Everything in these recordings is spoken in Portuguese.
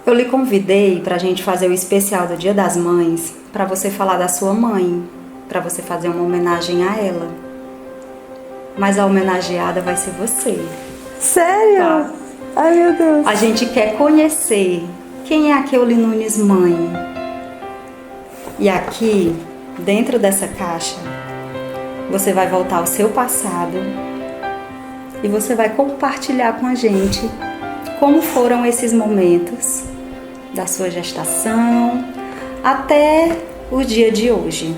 Eu lhe convidei para a gente fazer o especial do Dia das Mães, para você falar da sua mãe, para você fazer uma homenagem a ela. Mas a homenageada vai ser você. Sério? Tá? Ai, meu Deus. A gente quer conhecer quem é a Keuli Nunes mãe. E aqui, dentro dessa caixa, você vai voltar ao seu passado e você vai compartilhar com a gente como foram esses momentos da sua gestação até o dia de hoje.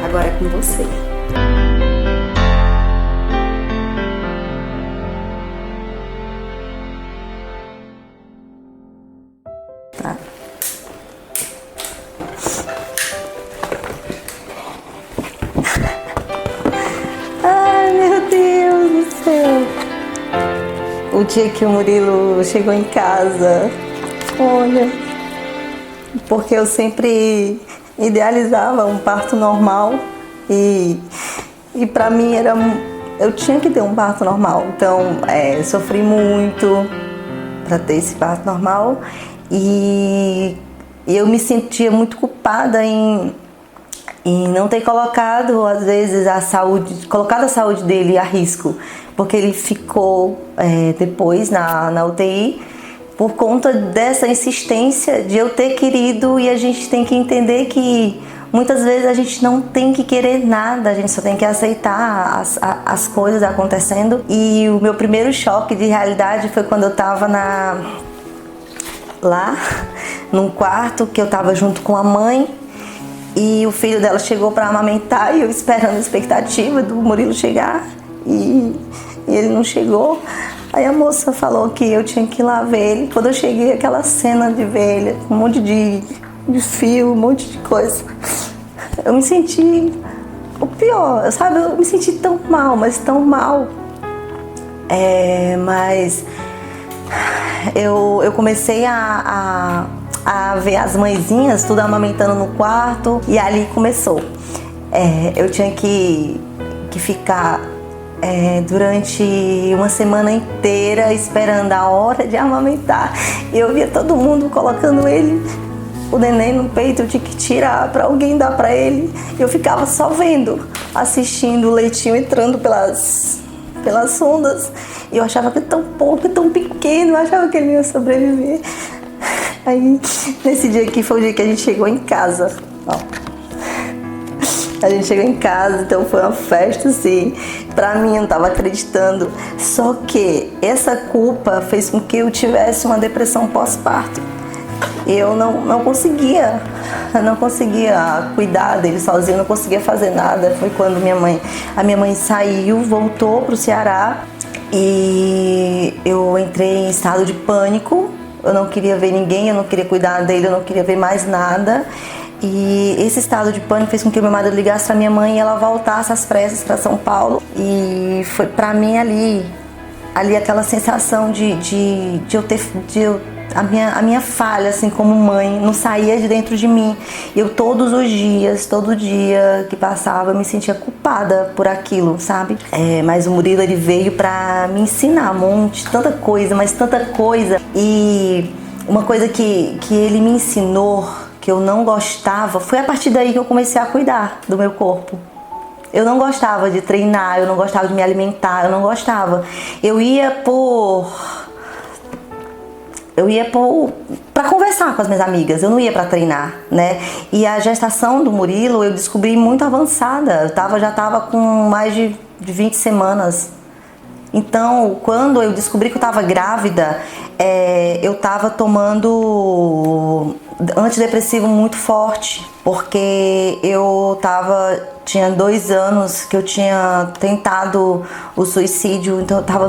Agora é com você. Tá. Ai, meu Deus do céu. O dia que o Murilo chegou em casa, olha, porque eu sempre idealizava um parto normal e pra mim eu tinha que ter um parto normal. Então, sofri muito para ter esse parto normal e eu me sentia muito culpada em não ter colocado, às vezes, colocado a saúde dele a risco, porque ele ficou depois na UTI por conta dessa insistência de eu ter querido. E a gente tem que entender que muitas vezes a gente não tem que querer nada, a gente só tem que aceitar as coisas acontecendo. E o meu primeiro choque de realidade foi quando eu estava lá num quarto, que eu estava junto com a mãe e o filho dela chegou para amamentar e eu esperando a expectativa do Murilo chegar e ele não chegou. Aí a moça falou que eu tinha que ir lá ver ele. Quando eu cheguei, aquela cena de ver ele, um monte de fio, um monte de coisa, eu me senti o pior, sabe? Eu me senti tão mal, mas tão mal. Mas eu comecei a ver as mãezinhas tudo amamentando no quarto e ali começou. Eu tinha que ficar durante uma semana inteira esperando a hora de amamentar. Eu via todo mundo colocando o neném no peito, eu tinha que tirar para alguém dar para ele. Eu ficava só vendo, assistindo o leitinho entrando pelas sondas. E eu achava que tão pouco, tão pequeno, eu achava que ele ia sobreviver. Aí, nesse dia aqui foi o dia que a gente chegou em casa. Ó. A gente chegou em casa, então foi uma festa, assim. Pra mim, eu não tava acreditando. Só que essa culpa fez com que eu tivesse uma depressão pós-parto. Eu não conseguia cuidar dele sozinha, não conseguia fazer nada. Foi quando a minha mãe saiu, voltou pro Ceará e eu entrei em estado de pânico. Eu não queria ver ninguém, eu não queria cuidar dele, eu não queria ver mais nada. E esse estado de pânico fez com que o meu marido ligasse pra minha mãe e ela voltasse às pressas para São Paulo. E foi pra mim ali aquela sensação a minha falha, assim, como mãe, não saía de dentro de mim. Eu todo dia que passava, eu me sentia culpada por aquilo, sabe? Mas o Murilo, ele veio pra me ensinar um monte, tanta coisa, mas tanta coisa. E uma coisa que ele me ensinou, que eu não gostava, foi a partir daí que eu comecei a cuidar do meu corpo. Eu não gostava de treinar, eu não gostava de me alimentar, eu não gostava. Eu ia para conversar com as minhas amigas, eu não ia para treinar, né? E a gestação do Murilo eu descobri muito avançada, eu já estava com mais de 20 semanas. Então, quando eu descobri que eu estava grávida, eu estava tomando antidepressivo muito forte, porque tinha 2 anos que eu tinha tentado o suicídio, então eu estava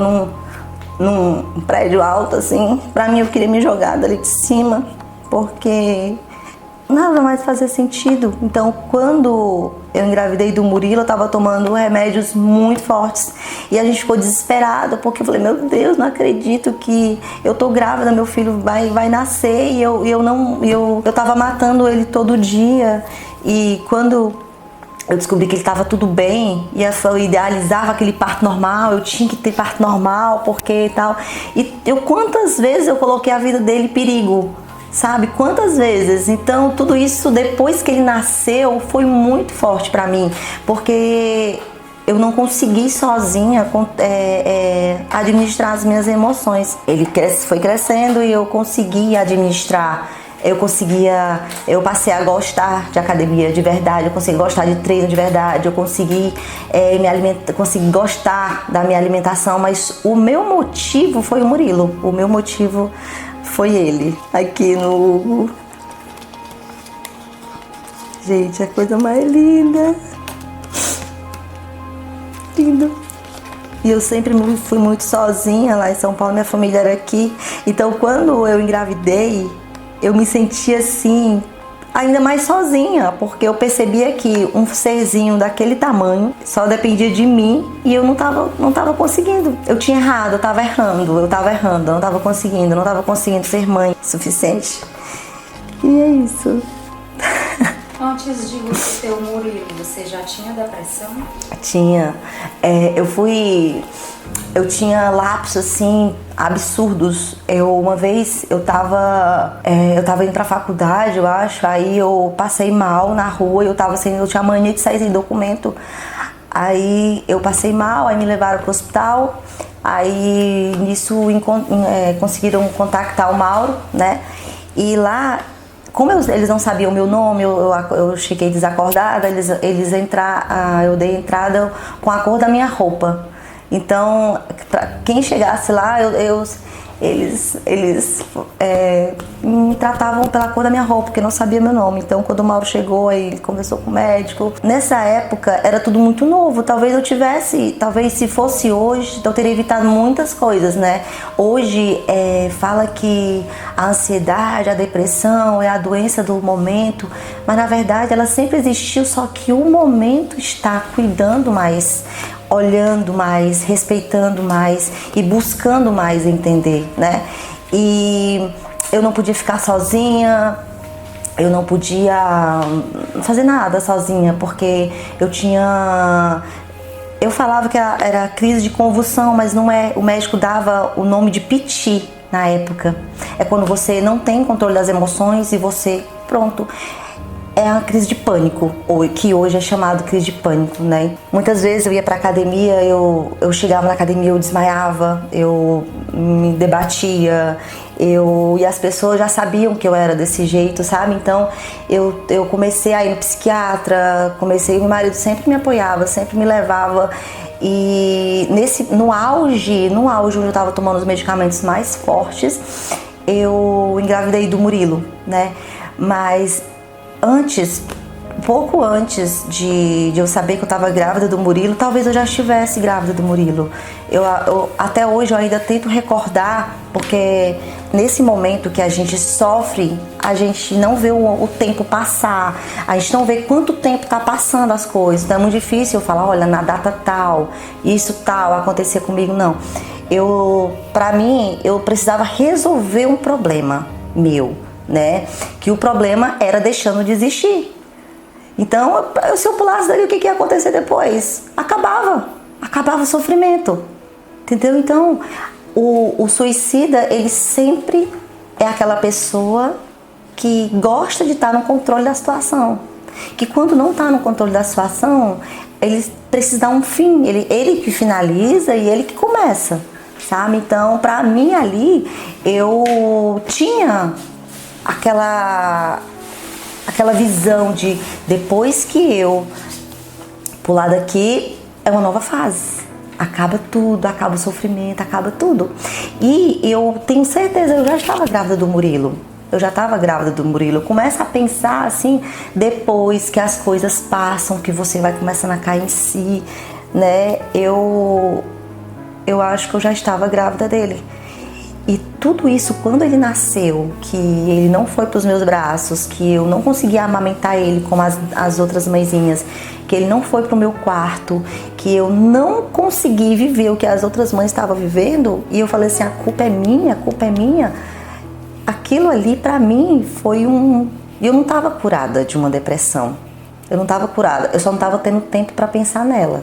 num prédio alto, assim. Pra mim, eu queria me jogar dali de cima, porque nada mais fazia sentido. Então, quando eu engravidei do Murilo, eu tava tomando remédios muito fortes e a gente ficou desesperado, porque eu falei, meu Deus, não acredito que eu tô grávida, meu filho vai nascer e eu tava matando ele todo dia. E quando eu descobri que ele estava tudo bem e eu idealizava aquele parto normal, eu tinha que ter parto normal, porque e tal. E quantas vezes eu coloquei a vida dele em perigo sabe? Quantas vezes? Então, tudo isso depois que ele nasceu foi muito forte para mim, porque eu não consegui sozinha administrar as minhas emoções. Ele foi crescendo e eu consegui administrar. Eu passei a gostar de academia de verdade, eu consegui gostar de treino de verdade, eu consegui consegui gostar da minha alimentação, mas o meu motivo foi o Murilo, o meu motivo foi ele, aqui no Hugo. Gente, a coisa mais linda. Lindo. E eu sempre fui muito sozinha lá em São Paulo, minha família era aqui. Então, quando eu engravidei, eu me sentia assim, ainda mais sozinha, porque eu percebia que um serzinho daquele tamanho só dependia de mim e eu não tava conseguindo. Eu tinha errado, eu tava errando, eu não tava conseguindo ser mãe suficiente. E é isso. Antes de você ter o Murilo, você já tinha depressão? Tinha. Eu tinha lapsos assim absurdos. Uma vez eu tava indo pra faculdade, eu acho, aí eu passei mal na rua, eu tinha mania de sair sem documento. Aí eu passei mal, aí me levaram pro hospital. Aí nisso conseguiram contactar o Mauro, né? E lá, como eles não sabiam o meu nome, eu cheguei desacordada, eu dei entrada com a cor da minha roupa. Então, para quem chegasse lá, eles me tratavam pela cor da minha roupa, porque não sabia meu nome. Então, quando o Mauro chegou, aí ele conversou com o médico. Nessa época, era tudo muito novo. Talvez se fosse hoje, eu teria evitado muitas coisas, né? Hoje, fala que a ansiedade, a depressão é a doença do momento, mas na verdade ela sempre existiu, só que o momento está cuidando mais, olhando mais, respeitando mais e buscando mais entender, né? E eu não podia ficar sozinha, eu não podia fazer nada sozinha, porque eu falava que era crise de convulsão, mas não é. O médico dava o nome de piti na época. É quando você não tem controle das emoções e pronto. É a crise de pânico, que hoje é chamado crise de pânico, né? Muitas vezes eu ia pra academia, eu chegava na academia, eu desmaiava, eu me debatia, e as pessoas já sabiam que eu era desse jeito, sabe? Então eu comecei a ir no psiquiatra, meu marido sempre me apoiava, sempre me levava. E no auge onde eu tava tomando os medicamentos mais fortes, eu engravidei do Murilo, né? Mas pouco antes de eu saber que eu estava grávida do Murilo, talvez eu já estivesse grávida do Murilo. Até hoje eu ainda tento recordar, porque nesse momento que a gente sofre, a gente não vê o tempo passar, a gente não vê quanto tempo está passando as coisas. Então é muito difícil eu falar, olha, na data tal, isso tal, acontecer comigo, não. Pra mim, eu precisava resolver um problema meu, né? Que o problema era deixando de existir. Então, se eu pulasse dali, o que ia acontecer depois? Acabava o sofrimento, entendeu? Então, o suicida, ele sempre é aquela pessoa que gosta de estar no controle da situação, que quando não está no controle da situação, ele precisa dar um fim, ele que finaliza e ele que começa, sabe? Então, pra mim ali, eu tinha aquela visão de depois que eu pular daqui é uma nova fase, acaba tudo, acaba o sofrimento, acaba tudo. E eu tenho certeza, eu já estava grávida do Murilo, eu começo a pensar assim, depois que as coisas passam, que você vai começando a cair em si, né? Eu acho que eu já estava grávida dele. E tudo isso, quando ele nasceu, que ele não foi para os meus braços, que eu não conseguia amamentar ele como as outras mãezinhas, que ele não foi para o meu quarto, que eu não consegui viver o que as outras mães estavam vivendo, e eu falei assim, a culpa é minha. Aquilo ali, para mim, foi eu não estava curada de uma depressão. Eu não estava curada, eu só não estava tendo tempo para pensar nela,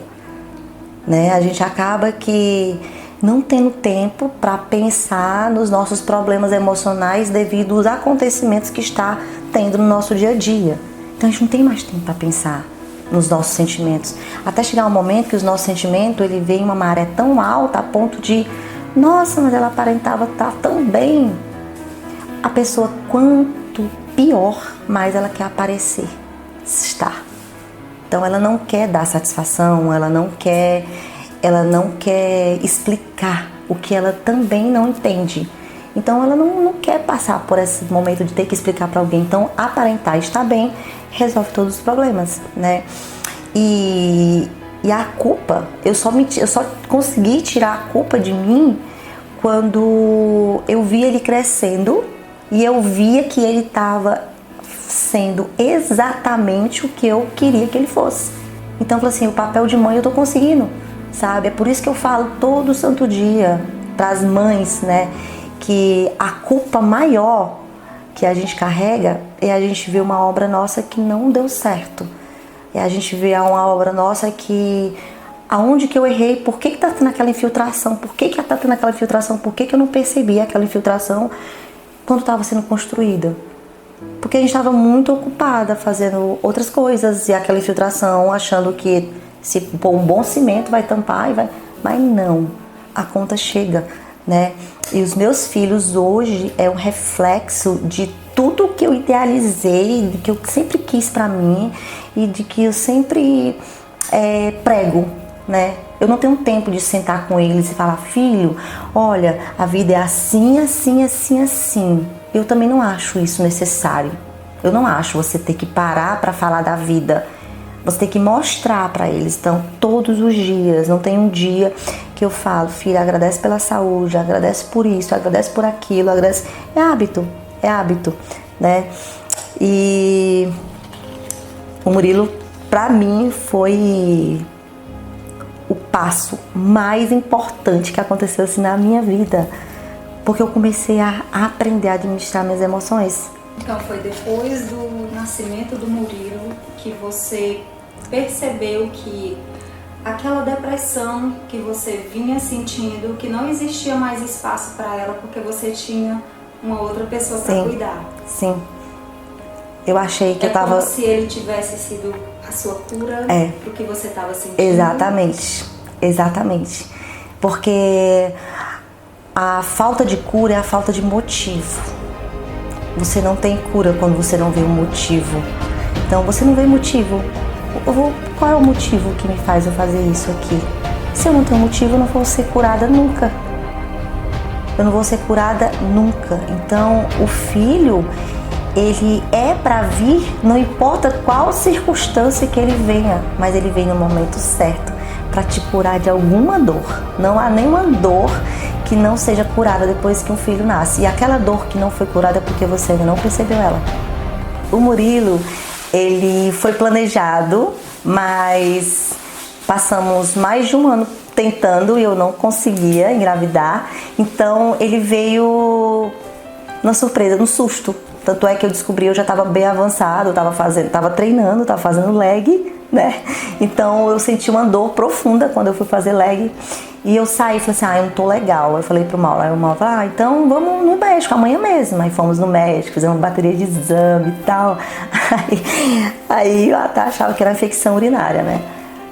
né? A gente acaba que não tendo tempo para pensar nos nossos problemas emocionais devido aos acontecimentos que está tendo no nosso dia a dia. Então a gente não tem mais tempo para pensar nos nossos sentimentos. Até chegar um momento que os nossos sentimentos, ele vem em uma maré tão alta a ponto de, nossa, mas ela aparentava estar tão bem. A pessoa, quanto pior, mais ela quer aparecer, estar. Então ela não quer dar satisfação, ela não quer explicar o que ela também não entende. Então ela não quer passar por esse momento de ter que explicar para alguém. Então aparentar estar bem resolve todos os problemas, né? E a culpa, eu só consegui tirar a culpa de mim quando eu vi ele crescendo e eu via que ele estava sendo exatamente o que eu queria que ele fosse. Então eu falei assim, o papel de mãe eu tô conseguindo, sabe? É por isso que eu falo todo santo dia para as mães, né? Que a culpa maior que a gente carrega é a gente ver uma obra nossa que não deu certo. É a gente ver uma obra nossa que... Aonde que eu errei? Por que tá tendo aquela infiltração? Por que tá tendo aquela infiltração? Por que eu não percebi aquela infiltração quando estava sendo construída? Porque a gente estava muito ocupada fazendo outras coisas e aquela infiltração, achando que se pôr um bom cimento vai tampar e vai... Mas não, a conta chega, né? E os meus filhos hoje é um reflexo de tudo que eu idealizei, de que eu sempre quis para mim e de que eu sempre prego, né? Eu não tenho tempo de sentar com eles e falar, filho, olha, a vida é assim, assim, assim, assim. Eu também não acho isso necessário. Eu não acho você ter que parar para falar da vida. Você tem que mostrar para eles. Então, todos os dias, não tem um dia que eu falo, filha, agradece pela saúde, agradece por isso, agradece por aquilo, agradece. É hábito, né? E o Murilo, para mim, foi o passo mais importante que aconteceu assim na minha vida, porque eu comecei a aprender a administrar minhas emoções. Então foi depois do nascimento do Murilo que você percebeu que aquela depressão que você vinha sentindo, que não existia mais espaço para ela porque você tinha uma outra pessoa para cuidar. Sim. Eu achei que eu tava... como se ele tivesse sido a sua cura pro que você estava sentindo. Exatamente. Porque a falta de cura é a falta de motivo. Você não tem cura quando você não vê um motivo. Então você não vê motivo. Qual é o motivo que me faz eu fazer isso aqui? Se eu não tenho motivo, eu não vou ser curada nunca. Então o filho, ele é para vir, não importa qual circunstância que ele venha, mas ele vem no momento certo para te curar de alguma dor. Não há nenhuma dor que não seja curada depois que um filho nasce. E aquela dor que não foi curada é porque você ainda não percebeu ela. O Murilo, ele foi planejado, mas passamos mais de um ano tentando e eu não conseguia engravidar. Então ele veio na surpresa, no susto. Tanto é que eu descobri, eu já estava bem avançado, estava treinando, estava fazendo leg, né? Então eu senti uma dor profunda quando eu fui fazer leg. E eu saí e falei assim, eu não tô legal. Eu falei pro Mauro, aí o Mauro falou, então vamos no médico, amanhã mesmo. Aí fomos no médico, fizemos uma bateria de exame e tal. Aí eu até achava que era infecção urinária, né?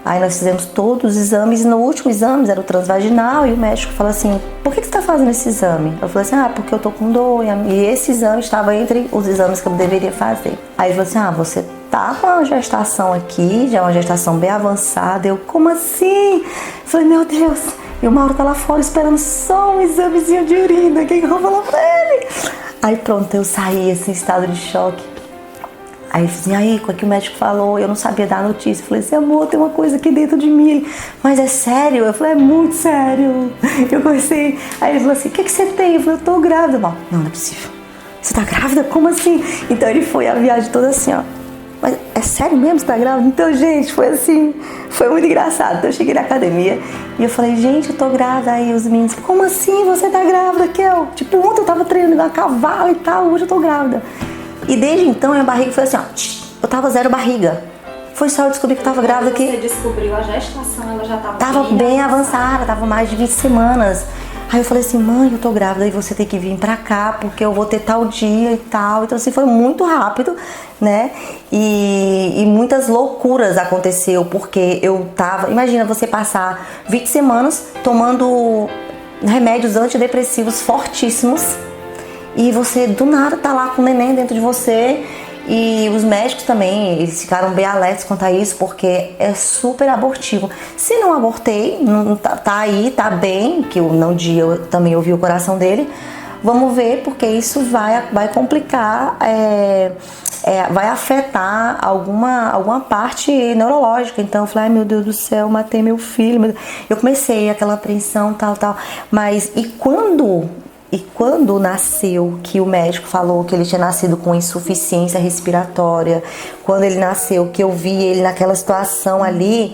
Aí nós fizemos todos os exames e no último exame era o transvaginal e o médico falou assim, por que você está fazendo esse exame? Eu falei assim, porque eu tô com dor e esse exame estava entre os exames que eu deveria fazer. Aí ele falou assim, você tá com uma gestação aqui, já é uma gestação bem avançada. Eu, como assim? Eu falei, meu Deus, e o Mauro tá lá fora esperando só um examezinho de urina, o que eu vou falar pra ele? Aí pronto, eu saí assim, em estado de choque. Aí ele falou assim, aí, o que o médico falou, eu não sabia dar a notícia. Eu falei assim, amor, tem uma coisa aqui dentro de mim. Ele, mas é sério? Eu falei, é muito sério. Eu comecei, aí ele falou assim, o que você tem? Eu falei, eu tô grávida. Não é possível. Você tá grávida? Como assim? Então ele foi a viagem toda assim, ó. Mas é sério mesmo que você tá grávida? Então, gente, foi assim, foi muito engraçado. Então eu cheguei na academia e eu falei, gente, eu tô grávida. Aí os meninos, como assim você tá grávida, Kel? Tipo, ontem eu tava treinando a cavalo e tal, hoje eu tô grávida. E desde então minha barriga foi assim, ó, eu tava zero barriga. Foi só eu descobrir que eu tava grávida Quando que... você descobriu a gestação, ela já estava Tava bem avançada, tava mais de 20 semanas. Aí eu falei assim, mãe, eu tô grávida e você tem que vir pra cá porque eu vou ter tal dia e tal. Então assim, foi muito rápido, né? E muitas loucuras aconteceu porque eu tava... Imagina você passar 20 semanas tomando remédios antidepressivos fortíssimos e você do nada tá lá com o neném dentro de você. E os médicos também, eles ficaram bem alertas quanto a isso, porque é super abortivo. Se não abortei, não tá aí, tá bem, que no dia eu também ouvi o coração dele, vamos ver, porque isso vai complicar, vai afetar alguma parte neurológica. Então eu falei, ai meu Deus do céu, matei meu filho. Eu comecei aquela apreensão, tal. Mas E quando nasceu, que o médico falou que ele tinha nascido com insuficiência respiratória, quando ele nasceu, que eu vi ele naquela situação ali,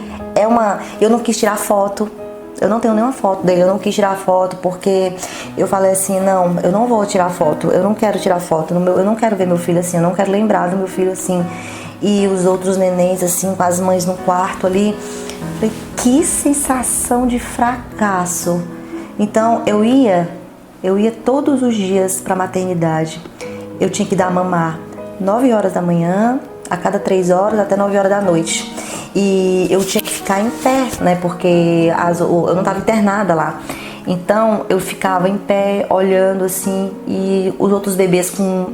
eu não quis tirar foto, eu não tenho nenhuma foto dele, eu não quis tirar foto porque eu falei assim, não, eu não vou tirar foto, eu não quero tirar foto, eu não quero ver meu filho assim, eu não quero lembrar do meu filho assim. E os outros nenéns assim, com as mães no quarto ali, falei, que sensação de fracasso. Então eu ia todos os dias para a maternidade. Eu tinha que dar mamar 9 horas da manhã, a cada 3 horas até 9 horas da noite. E eu tinha que ficar em pé, né? Porque eu não estava internada lá. Então eu ficava em pé, olhando assim, e os outros bebês com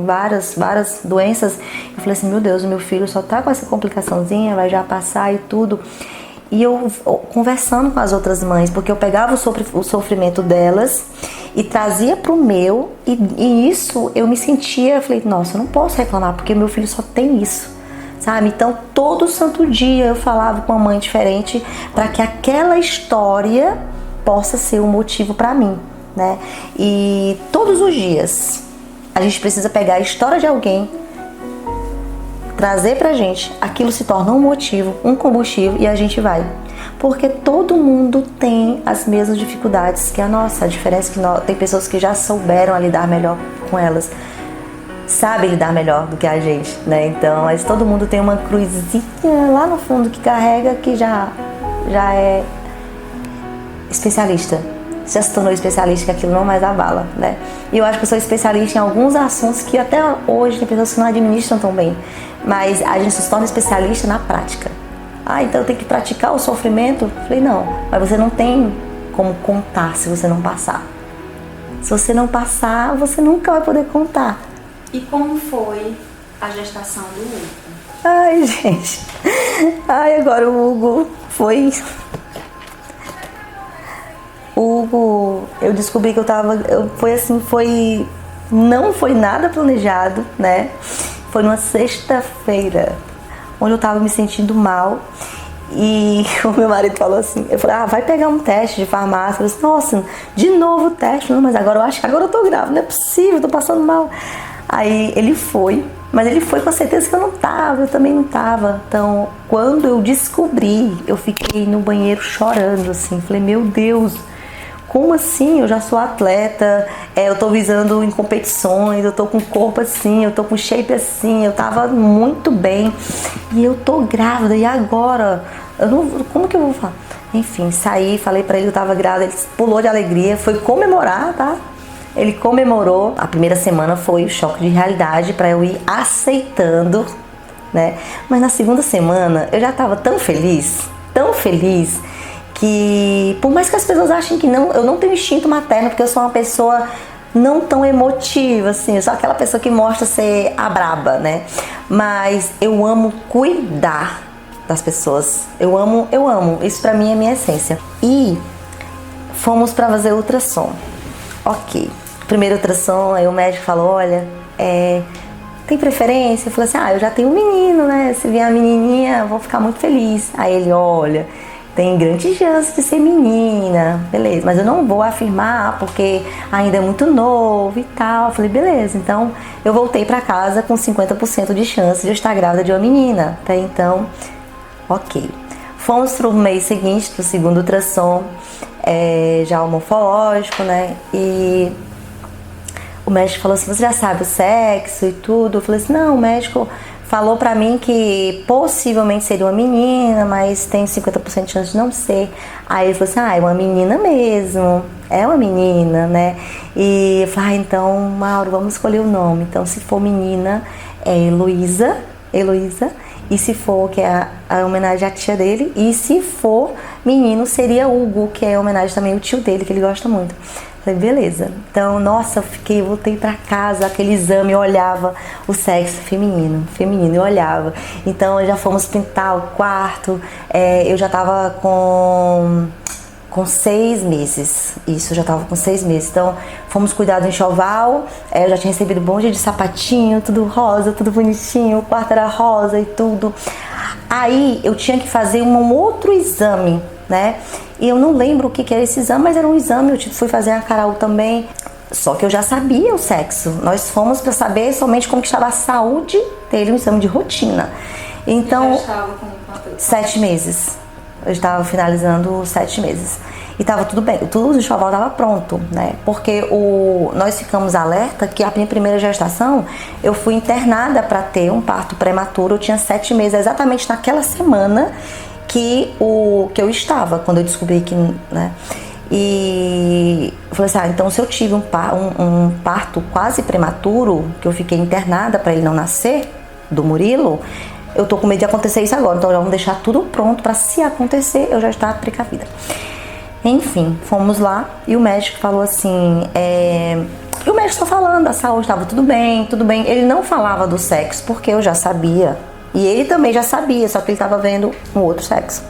várias doenças. Eu falei assim, meu Deus, o meu filho só tá com essa complicaçãozinha, vai já passar e tudo. E eu conversando com as outras mães, porque eu pegava o sofrimento delas e trazia pro meu, e isso eu me sentia, eu falei, nossa, eu não posso reclamar, porque meu filho só tem isso, sabe? Então todo santo dia eu falava com uma mãe diferente para que aquela história possa ser um motivo para mim, né? E todos os dias a gente precisa pegar a história de alguém, trazer pra gente, aquilo se torna um motivo, um combustível e a gente vai. Porque todo mundo tem as mesmas dificuldades que a nossa. A diferença é que tem pessoas que já souberam lidar melhor com elas, sabem lidar melhor do que a gente, né? Então, mas todo mundo tem uma cruzinha lá no fundo que carrega, que já é especialista. Já se tornou especialista, que aquilo não mais abala, né? E eu acho que eu sou especialista em alguns assuntos que até hoje tem pessoas que não administram tão bem. Mas a gente se torna especialista na prática. Ah, então eu tenho que praticar o sofrimento? Eu falei, não, mas você não tem como contar se você não passar. Se você não passar, você nunca vai poder contar. E como foi a gestação do Hugo? Ai, gente. Ai, agora o Hugo foi... Hugo, eu descobri que não foi nada planejado, né? Foi numa sexta-feira, onde eu tava me sentindo mal, e o meu marido falou assim, eu falei, vai pegar um teste de farmácia. Eu disse, nossa, de novo o teste? Não, mas agora eu acho que agora eu tô grávida, não é possível, eu tô passando mal. Aí ele foi, mas ele foi com a certeza que eu não tava, eu também não tava. Então, quando eu descobri, eu fiquei no banheiro chorando, assim, falei, meu Deus, como assim? Eu já sou atleta, eu tô visando em competições, eu tô com corpo assim, eu tô com shape assim, eu tava muito bem e eu tô grávida, e agora? Como que eu vou falar? Enfim, saí, falei pra ele que eu tava grávida, ele pulou de alegria, foi comemorar, tá? Ele comemorou. A primeira semana foi o choque de realidade pra eu ir aceitando, né? Mas na segunda semana eu já tava tão feliz, que por mais que as pessoas achem que não, eu não tenho instinto materno, porque eu sou uma pessoa não tão emotiva, assim, eu sou aquela pessoa que mostra ser a braba, né? Mas eu amo cuidar das pessoas, eu amo, isso pra mim é minha essência. E fomos pra fazer ultrassom, ok, primeiro ultrassom, aí o médico falou, olha, tem preferência? Eu falei assim, eu já tenho um menino, né, se vier a menininha, eu vou ficar muito feliz. Aí ele, olha, tem grande chance de ser menina, beleza, mas eu não vou afirmar porque ainda é muito novo e tal. Eu falei, beleza, então eu voltei pra casa com 50% de chance de eu estar grávida de uma menina, até então, ok. Fomos pro mês seguinte, pro segundo ultrassom, já morfológico, né, e o médico falou assim, você já sabe o sexo e tudo? Eu falei assim, não, o médico falou pra mim que possivelmente seria uma menina, mas tem 50% de chance de não ser. Aí ele falou assim, é uma menina mesmo, é uma menina, né? E eu falei, então, Mauro, vamos escolher o nome. Então, se for menina, é Heloísa, e se for, que é a homenagem à tia dele, e se for menino, seria Hugo, que é a homenagem também ao tio dele, que ele gosta muito. Falei, beleza. Então, nossa, voltei pra casa, aquele exame, eu olhava o sexo feminino, eu olhava. Então, já fomos pintar o quarto, eu já tava com 6 meses, isso, eu já tava com 6 meses, então fomos cuidar do enxoval, eu já tinha recebido um monte de sapatinho, tudo rosa, tudo bonitinho, o quarto era rosa e tudo. Aí eu tinha que fazer um outro exame, né, e eu não lembro o que era esse exame, mas era um exame, eu fui fazer a Carol também, só que eu já sabia o sexo, nós fomos para saber somente como que estava a saúde dele, um exame de rotina. Então, estava com 7 meses. Eu estava finalizando 7 meses. E estava tudo bem, tudo o enxoval estava pronto, né? Porque nós ficamos alerta que a minha primeira gestação, eu fui internada para ter um parto prematuro, eu tinha 7 meses, exatamente naquela semana que eu estava, quando eu descobri que, né? E eu falei assim, então se eu tive um parto quase prematuro, que eu fiquei internada para ele não nascer, do Murilo, eu tô com medo de acontecer isso agora, então já vamos deixar tudo pronto para se acontecer, eu já estar precavida. Enfim, fomos lá e o médico falou assim, e o médico só falando, a saúde estava tudo bem, ele não falava do sexo, porque eu já sabia, e ele também já sabia, só que ele estava vendo um outro sexo.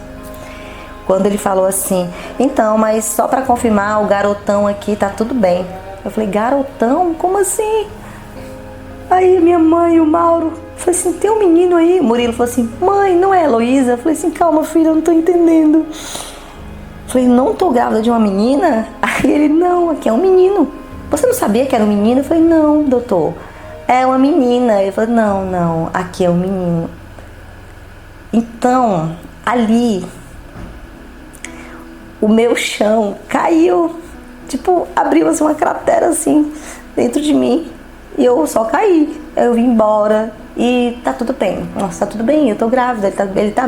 Quando ele falou assim, então, mas só para confirmar, o garotão aqui tá tudo bem. Eu falei, garotão? Como assim? Aí minha mãe e o Mauro, falei assim, tem um menino aí? O Murilo falou assim, mãe, não é Heloísa? Eu falei assim, calma filha, eu não tô entendendo. Eu falei, não tô grávida de uma menina? Aí ele, não, aqui é um menino. Você não sabia que era um menino? Eu falei, não, doutor, é uma menina. Ele falou, não, aqui é um menino. Então, ali, o meu chão caiu, tipo, abriu-se uma cratera assim, dentro de mim. E eu só caí, eu vim embora e tá tudo bem. Nossa, tá tudo bem, eu tô grávida, ele tá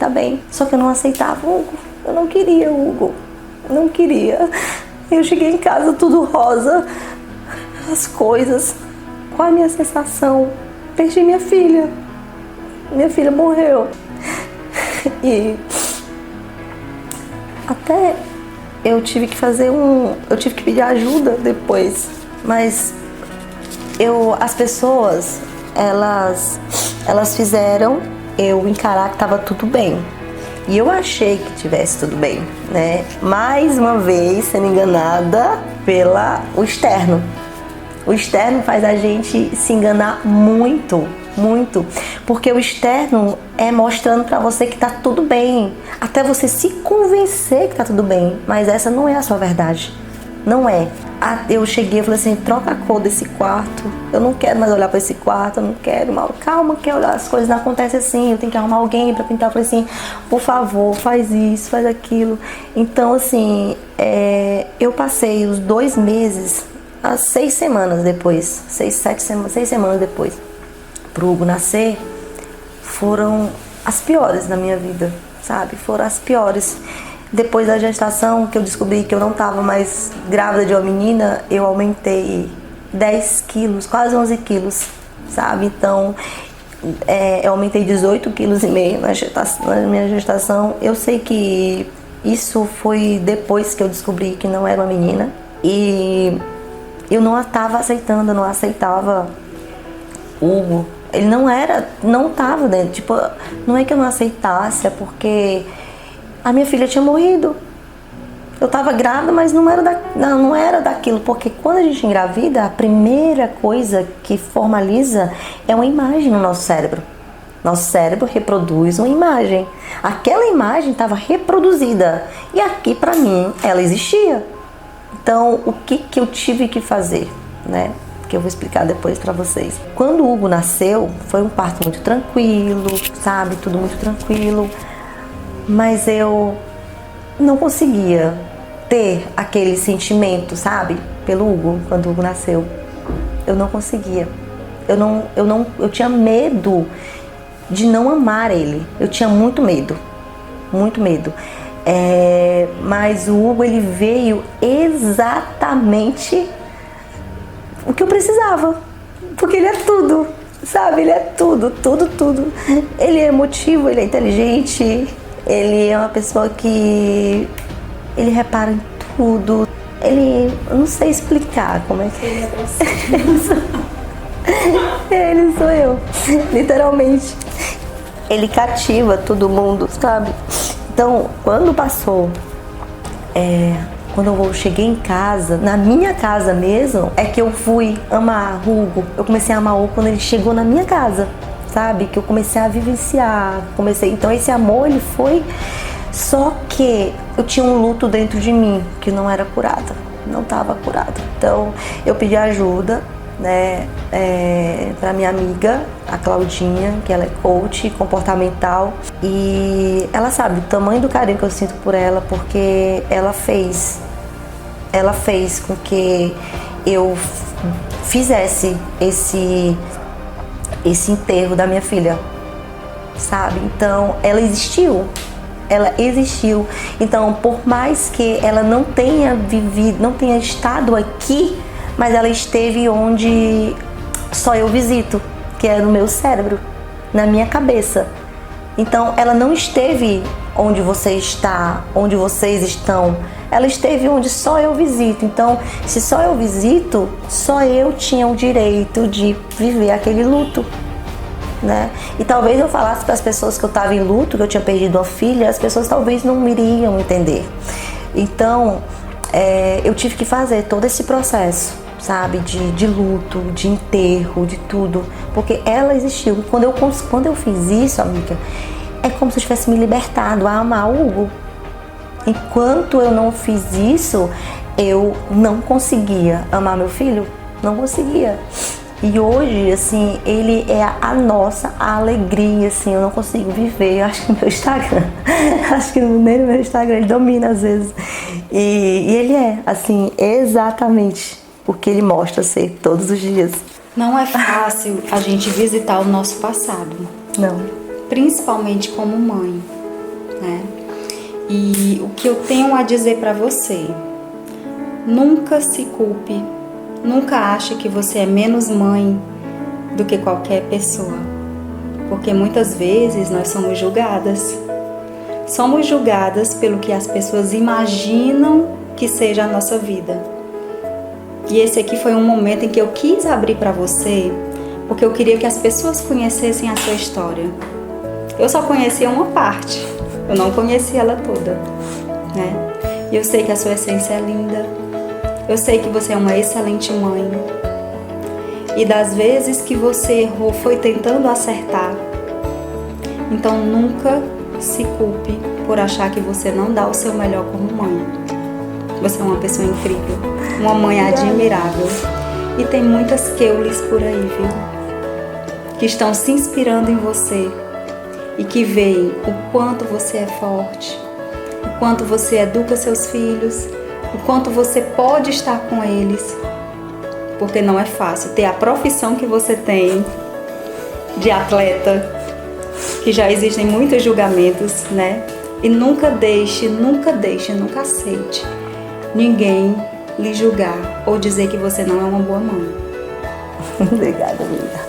bem. Só que eu não aceitava o Hugo, eu não queria o Hugo, não queria. Eu cheguei em casa tudo rosa, as coisas. Qual é a minha sensação? Perdi minha filha morreu. E até eu tive que pedir ajuda depois, mas as pessoas, elas fizeram eu encarar que estava tudo bem. E eu achei que tivesse tudo bem, né? Mais uma vez sendo enganada o externo. O externo faz a gente se enganar muito, porque o externo é mostrando pra você que tá tudo bem, até você se convencer que tá tudo bem, mas essa não é a sua verdade, não é. Eu cheguei e falei assim, troca a cor desse quarto, eu não quero mais olhar pra esse quarto, eu não quero, Mauro, calma, que as coisas não acontecem assim, eu tenho que arrumar alguém pra pintar. Eu falei assim, por favor, faz isso, faz aquilo. Então assim, eu passei os 2 meses, as 6 semanas depois, 6 semanas depois, pro Hugo nascer, foram as piores na minha vida, sabe? Foram as piores. Depois da gestação, que eu descobri que eu não estava mais grávida de uma menina, eu aumentei 10 quilos, quase 11 quilos, sabe? Então, eu aumentei 18,5 quilos na minha gestação. Eu sei que isso foi depois que eu descobri que não era uma menina. E eu não estava aceitando, eu não aceitava Hugo. Ele não estava dentro. Tipo, não é que eu não aceitasse, é porque a minha filha tinha morrido. Eu estava grávida, mas não era daquilo. Porque quando a gente engravida, a primeira coisa que formaliza é uma imagem no nosso cérebro. Nosso cérebro reproduz uma imagem. Aquela imagem estava reproduzida. E aqui, para mim, ela existia. Então, o que eu tive que fazer, né? Que eu vou explicar depois para vocês. Quando o Hugo nasceu, foi um parto muito tranquilo, sabe? Tudo muito tranquilo. Mas eu não conseguia ter aquele sentimento, sabe? Pelo Hugo, quando o Hugo nasceu. Eu não conseguia. Eu tinha medo de não amar ele. Eu tinha muito medo, muito medo. Mas o Hugo, ele veio exatamente o que eu precisava, porque ele é tudo, sabe? Ele é tudo, tudo, tudo. Ele é emotivo, ele é inteligente, ele é uma pessoa que ele repara em tudo. Eu não sei explicar como é que ele é você. Ele sou eu, literalmente. Ele cativa todo mundo, sabe? Então, quando passou, quando eu cheguei em casa, na minha casa mesmo, é que eu fui amar Hugo. Eu comecei a amar Hugo quando ele chegou na minha casa, sabe? Que eu comecei a vivenciar, então esse amor, ele foi... Só que eu tinha um luto dentro de mim que não era curado, não estava curado. Então eu pedi ajuda, né, para minha amiga, a Claudinha, que ela é coach comportamental, e ela sabe o tamanho do carinho que eu sinto por ela, porque ela fez com que eu fizesse esse enterro da minha filha, sabe? Então ela existiu. Então, por mais que ela não tenha vivido, não tenha estado aqui, mas ela esteve onde só eu visito, que é no meu cérebro, na minha cabeça. Então, ela não esteve onde você está, onde vocês estão. Ela esteve onde só eu visito. Então, se só eu visito, só eu tinha o direito de viver aquele luto, né? E talvez eu falasse para as pessoas que eu estava em luto, que eu tinha perdido uma filha, as pessoas talvez não iriam entender. Então, eu tive que fazer todo esse processo, sabe, de luto, de enterro, de tudo, porque ela existiu. E quando eu fiz isso, amiga, é como se eu tivesse me libertado a amar o Hugo. Enquanto eu não fiz isso, eu não conseguia amar meu filho, não conseguia. E hoje, assim, ele é a nossa alegria, assim, eu não consigo viver. Eu acho que no meu Instagram, nem no meu Instagram, ele domina às vezes. E ele é, assim, exatamente o que ele mostra ser todos os dias. Não é fácil a gente visitar o nosso passado. Não. Principalmente como mãe, né? E o que eu tenho a dizer pra você, nunca se culpe. Nunca ache que você é menos mãe do que qualquer pessoa, porque muitas vezes nós somos julgadas. Somos julgadas pelo que as pessoas imaginam que seja a nossa vida. E esse aqui foi um momento em que eu quis abrir para você, porque eu queria que as pessoas conhecessem a sua história. Eu só conhecia uma parte, eu não conhecia ela toda, né? E eu sei que a sua essência é linda. Eu sei que você é uma excelente mãe. E das vezes que você errou foi tentando acertar. Então nunca se culpe por achar que você não dá o seu melhor como mãe. Você é uma pessoa incrível, uma mãe admirável. E tem muitas Keulis por aí, viu? Que estão se inspirando em você e que veem o quanto você é forte, o quanto você educa seus filhos, o quanto você pode estar com eles, porque não é fácil ter a profissão que você tem de atleta, que já existem muitos julgamentos, né? E nunca deixe, nunca aceite ninguém lhe julgar ou dizer que você não é uma boa mãe. Obrigada, amiga.